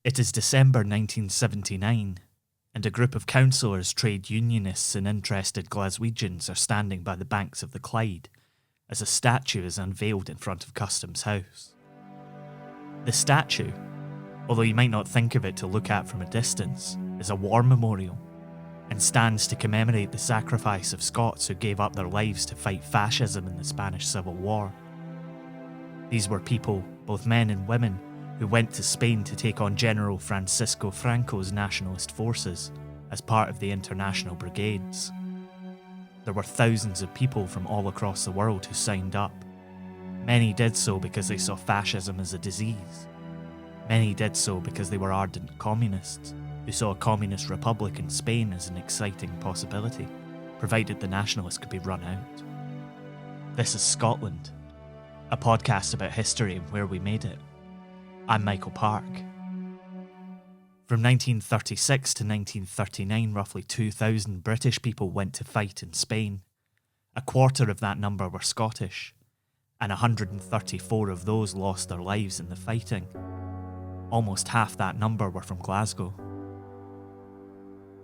It is December 1979, and a group of councillors, trade unionists and interested Glaswegians are standing by the banks of the Clyde as a statue is unveiled in front of Customs House. The statue, although you might not think of it to look at from a distance, is a war memorial and stands to commemorate the sacrifice of Scots who gave up their lives to fight fascism in the Spanish Civil War. These were people, both men and women, who went to Spain to take on General Franco's nationalist forces as part of the international brigades. There were thousands of people from all across the world who signed up. Many did so because they saw fascism as a disease. Many did so because they were ardent communists who saw a communist republic in Spain as an exciting possibility, provided the nationalists could be run out. This is Scotland, a podcast about history and where we made it. I'm Michael Park. From 1936 to 1939, roughly 2,000 British people went to fight in Spain. A quarter of that number were Scottish, and 134 of those lost their lives in the fighting. Almost half that number were from Glasgow.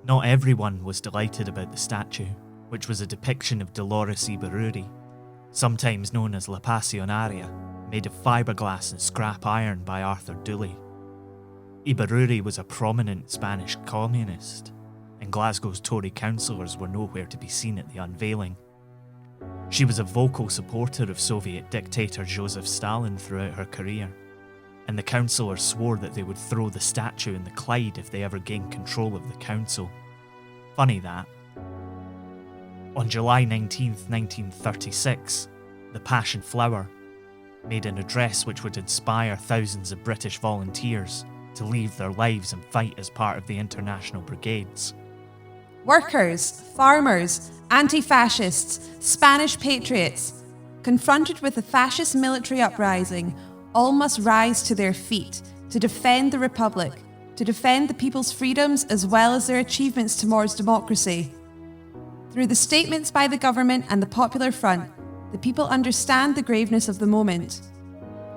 Not everyone was delighted about the statue, which was a depiction of Dolores Iberian, sometimes known as La Pasionaria, made of fiberglass and scrap iron by Arthur Dooley. Iberian was a prominent Spanish communist, and Glasgow's Tory councillors were nowhere to be seen at the unveiling. She was a vocal supporter of Soviet dictator Joseph Stalin throughout her career, and the councillors swore that they would throw the statue in the Clyde if they ever gained control of the council. Funny that. On July 19th, 1936, the Passionflower made an address which would inspire thousands of British volunteers to leave their lives and fight as part of the international brigades. Workers, farmers, anti-fascists, Spanish patriots, confronted with a fascist military uprising, all must rise to their feet to defend the Republic, to defend the people's freedoms as well as their achievements towards democracy. Through the statements by the government and the Popular Front, the people understand the graveness of the moment.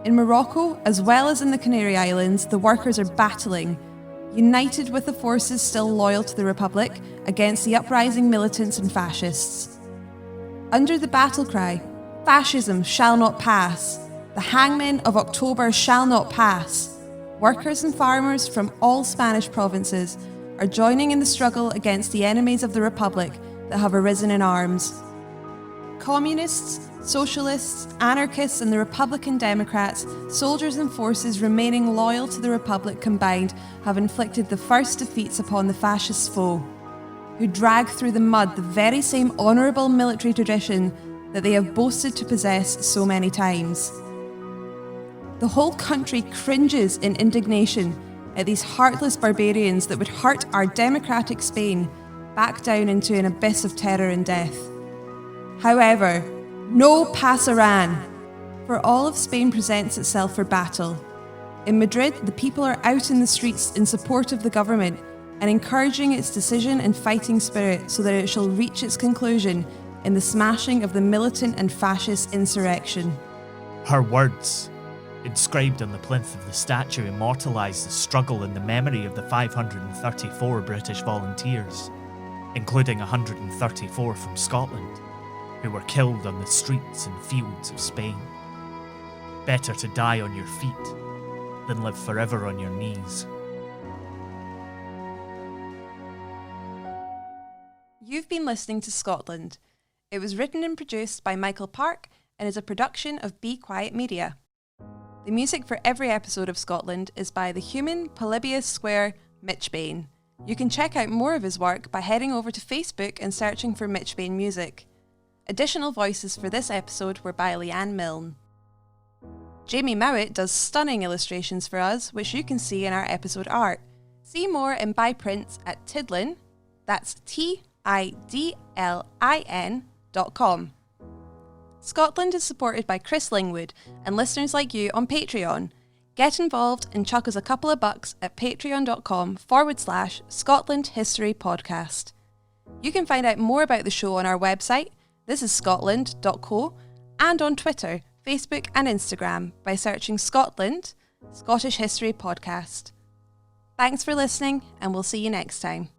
In Morocco, as well as in the Canary Islands, the workers are battling, united with the forces still loyal to the Republic against the uprising militants and fascists. Under the battle cry, "Fascism shall not pass," the hangmen of October shall not pass, workers and farmers from all Spanish provinces are joining in the struggle against the enemies of the Republic that have arisen in arms. Communists, socialists, anarchists and the Republican Democrats, soldiers and forces remaining loyal to the Republic combined, have inflicted the first defeats upon the fascist foe, who drag through the mud the very same honourable military tradition that they have boasted to possess so many times. The whole country cringes in indignation at these heartless barbarians that would hurt our democratic Spain back down into an abyss of terror and death. However, no pasarán, for all of Spain presents itself for battle. In Madrid, the people are out in the streets in support of the government and encouraging its decision and fighting spirit so that it shall reach its conclusion in the smashing of the militant and fascist insurrection. Her words, inscribed on the plinth of the statue, immortalise the struggle in the memory of the 534 British volunteers, including 134 from Scotland, who were killed on the streets and fields of Spain. Better to die on your feet than live forever on your knees. You've been listening to Scotland. It was written and produced by Michael Park and is a production of Be Quiet Media. The music for every episode of Scotland is by the human Polybius Square Mitch Bain. You can check out more of his work by heading over to Facebook and searching for Mitch Bain Music. Additional voices for this episode were by Leanne Milne. Jamie Mowat does stunning illustrations for us, which you can see in our episode art. See more in buy prints at Tidlin, that's tidlin.com. Scotland is supported by Chris Lingwood and listeners like you on Patreon. Get involved and chuck us a couple of bucks at patreon.com/Scotland History Podcast. You can find out more about the show on our website, thisisscotland.co, and on Twitter, Facebook and Instagram by searching Scotland, Scottish History Podcast. Thanks for listening, and we'll see you next time.